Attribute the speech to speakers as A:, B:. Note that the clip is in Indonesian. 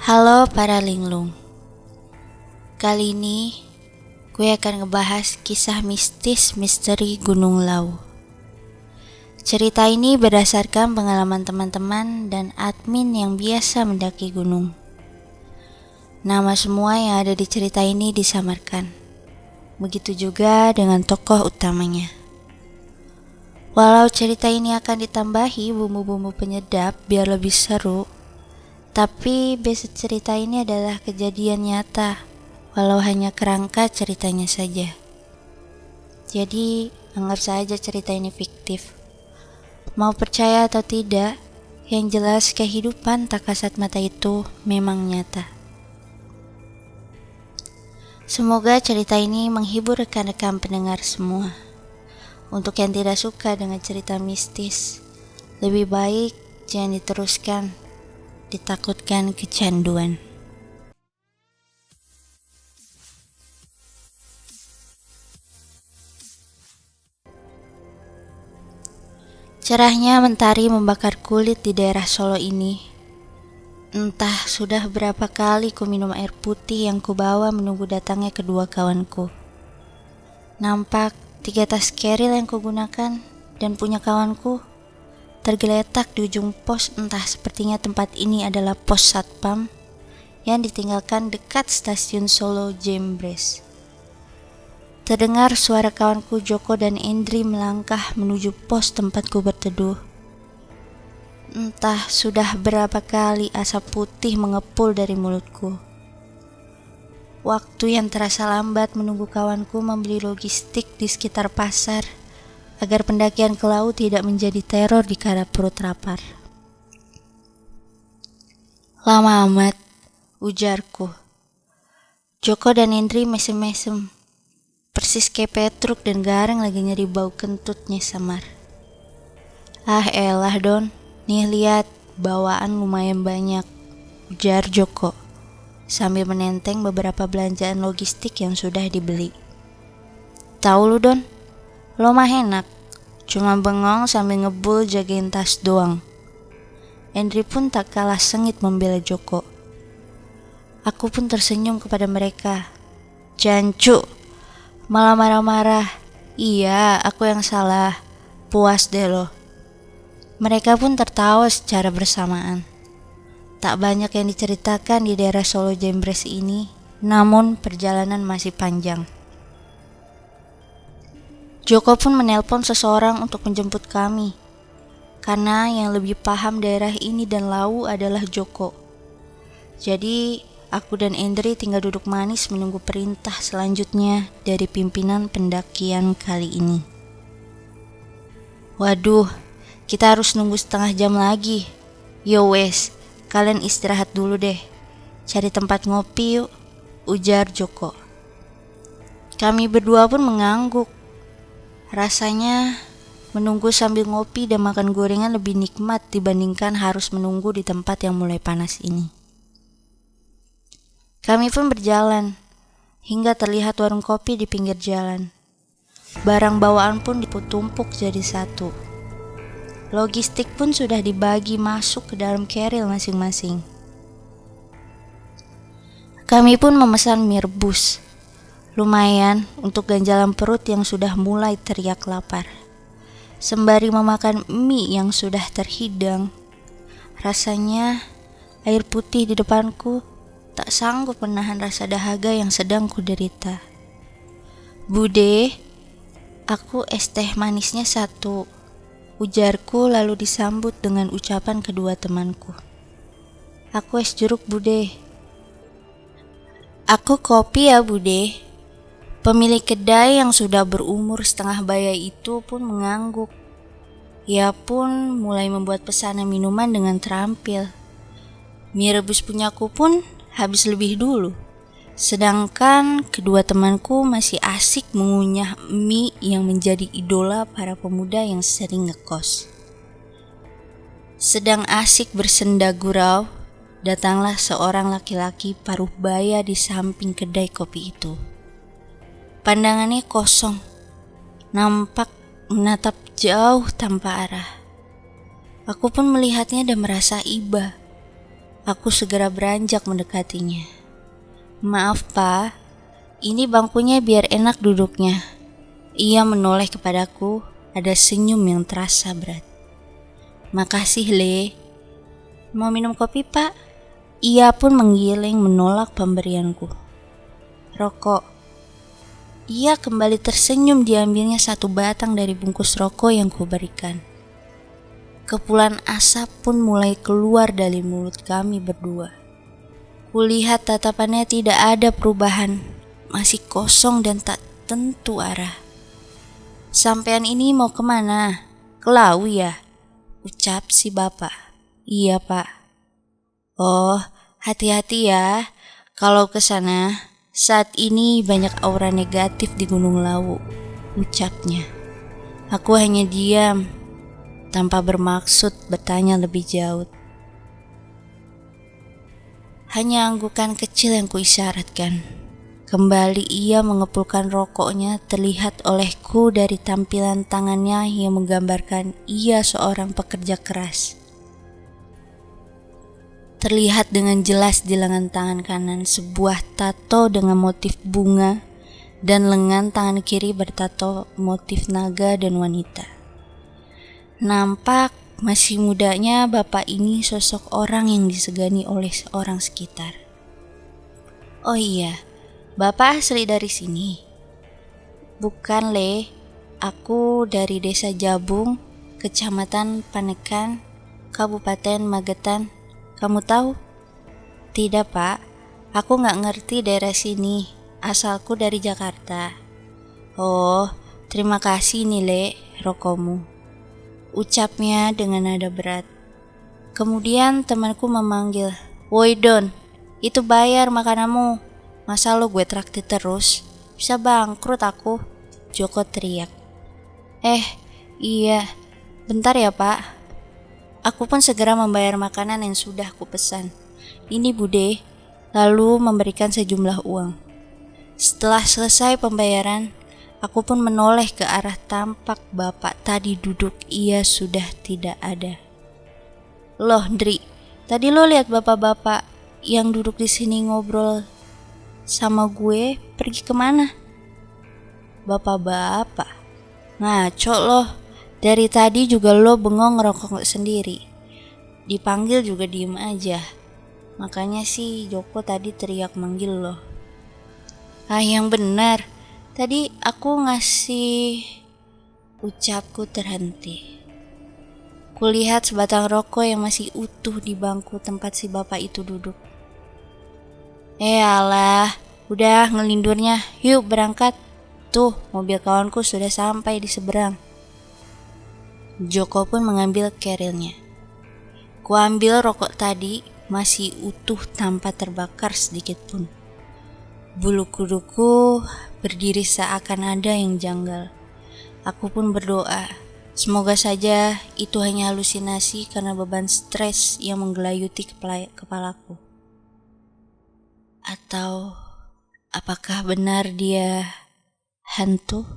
A: Halo para linglung. Kali ini gue akan ngebahas kisah mistis misteri Gunung Lawu. Cerita ini berdasarkan pengalaman teman-teman dan admin yang biasa mendaki gunung. Nama semua yang ada di cerita ini disamarkan. Begitu juga dengan tokoh utamanya. Walau cerita ini akan ditambahi bumbu-bumbu penyedap biar lebih seru, tapi basic cerita ini adalah kejadian nyata, walau hanya kerangka ceritanya saja. Jadi, anggap saja cerita ini fiktif. Mau percaya atau tidak, yang jelas kehidupan tak kasat mata itu memang nyata. Semoga cerita ini menghibur rekan-rekan pendengar semua. Untuk yang tidak suka dengan cerita mistis, lebih baik jangan diteruskan. Ditakutkan kecanduan. Cerahnya mentari membakar kulit di daerah Solo ini. Entah sudah berapa kali ku minum air putih yang kubawa menunggu datangnya kedua kawanku. Nampak 3 tas keril yang kugunakan dan punya kawanku tergeletak di ujung pos, entah sepertinya tempat ini adalah pos satpam yang ditinggalkan dekat stasiun Solo Jembres. Terdengar suara kawanku Joko dan Endri melangkah menuju pos tempatku berteduh. Entah sudah berapa kali asap putih mengepul dari mulutku. Waktu yang terasa lambat menunggu kawanku membeli logistik di sekitar pasar agar pendakian ke laut tidak menjadi teror di kala perut lapar. Lama amat, ujarku. Joko dan Indri mesem-mesem, persis kayak Petruk dan Gareng lagi nyari bau kentutnya samar. Ah elah Don, nih lihat, bawaan lumayan banyak, ujar Joko, sambil menenteng beberapa belanjaan logistik yang sudah dibeli. Tahu lu Don, lo mah enak, cuma bengong sambil ngebul jagain tas doang. Endri pun tak kalah sengit membela Joko. Aku pun tersenyum kepada mereka. Jancu, malah marah-marah. Iya, aku yang salah. Puas deh lo. Mereka pun tertawa secara bersamaan. Tak banyak yang diceritakan di daerah Solo Jembres ini, namun perjalanan masih panjang. Joko pun menelpon seseorang untuk menjemput kami, karena yang lebih paham daerah ini dan Lawu adalah Joko. Jadi, aku dan Endri tinggal duduk manis menunggu perintah selanjutnya dari pimpinan pendakian kali ini. Waduh, kita harus nunggu setengah jam lagi. Yo wes, kalian istirahat dulu deh. Cari tempat ngopi yuk, ujar Joko. Kami berdua pun mengangguk. Rasanya menunggu sambil ngopi dan makan gorengan lebih nikmat dibandingkan harus menunggu di tempat yang mulai panas ini. Kami pun berjalan hingga terlihat warung kopi di pinggir jalan. Barang bawaan pun ditumpuk jadi satu. Logistik pun sudah dibagi masuk ke dalam keril masing-masing. Kami pun memesan mie rebus. Lumayan untuk ganjalan perut yang sudah mulai teriak lapar. Sembari memakan mie yang sudah terhidang, rasanya air putih di depanku tak sanggup menahan rasa dahaga yang sedang kuderita. Bude, aku es teh manisnya 1, ujarku lalu disambut dengan ucapan kedua temanku. Aku es jeruk Bude. Aku kopi ya Bude. Pemilik kedai yang sudah berumur setengah baya itu pun mengangguk. Ia pun mulai membuat pesanan minuman dengan terampil. Mie rebus punyaku pun habis lebih dulu. Sedangkan kedua temanku masih asik mengunyah mie yang menjadi idola para pemuda yang sering ngekos. Sedang asik bersenda gurau, datanglah seorang laki-laki paruh baya di samping kedai kopi itu. Pandangannya kosong, nampak menatap jauh tanpa arah. Aku pun melihatnya dan merasa iba. Aku segera beranjak mendekatinya. Maaf Pak, ini bangkunya biar enak duduknya. Ia menoleh kepadaku, ada senyum yang terasa berat. Makasih Le. Mau minum kopi Pak? Ia pun menggiling menolak pemberianku. Rokok. Ia kembali tersenyum diambilnya satu batang dari bungkus rokok yang kuberikan. Kepulan asap pun mulai keluar dari mulut kami berdua. Kulihat tatapannya tidak ada perubahan, masih kosong dan tak tentu arah. Sampean ini mau kemana? Ke Lawu ya? Ucap si bapak. Iya Pak. Oh, hati-hati ya. Kalau ke sana, saat ini banyak aura negatif di Gunung Lawu, ucapnya. Aku hanya diam, tanpa bermaksud bertanya lebih jauh. Hanya anggukan kecil yang kuisyaratkan. Kembali ia mengepulkan rokoknya, terlihat olehku dari tampilan tangannya yang menggambarkan ia seorang pekerja keras. Terlihat dengan jelas di lengan tangan kanan sebuah tato dengan motif bunga dan lengan tangan kiri bertato motif naga dan wanita. Nampak masih mudanya bapak ini sosok orang yang disegani oleh orang sekitar. Oh iya, bapak asli dari sini? Bukan Le, aku dari desa Jabung, kecamatan Panekan, Kabupaten Magetan. Kamu tahu? Tidak Pak, aku gak ngerti daerah sini, asalku dari Jakarta. Oh, terima kasih nih Le, rokokmu, ucapnya dengan nada berat. Kemudian temanku memanggil, woi Don, itu bayar makananmu. Masa lo gue traktir terus? Bisa bangkrut aku, Joko teriak. Iya, bentar ya Pak. Aku pun segera membayar makanan yang sudah kupesan. Ini Bude, lalu memberikan sejumlah uang. Setelah selesai pembayaran, aku pun menoleh ke arah tampak bapak tadi duduk, ia sudah tidak ada. Loh Ndri, tadi lo lihat bapak-bapak yang duduk di sini ngobrol sama gue pergi kemana? Bapak-bapak? Ngaco loh, dari tadi juga lo bengong ngerokok sendiri. Dipanggil juga diem aja. Makanya sih Joko tadi teriak manggil lo. Yang benar, tadi aku ngasih. Ucapku terhenti. Kulihat sebatang rokok yang masih utuh di bangku tempat si bapak itu duduk. Alah, udah ngelindurnya, yuk berangkat. Tuh, mobil kawanku sudah sampai di seberang. Joko pun mengambil kerilnya. Kuambil rokok tadi, masih utuh tanpa terbakar sedikit pun. Bulu kuduku berdiri seakan ada yang janggal. Aku pun berdoa, semoga saja itu hanya halusinasi karena beban stres yang menggelayuti kepalaku. Atau apakah benar dia hantu?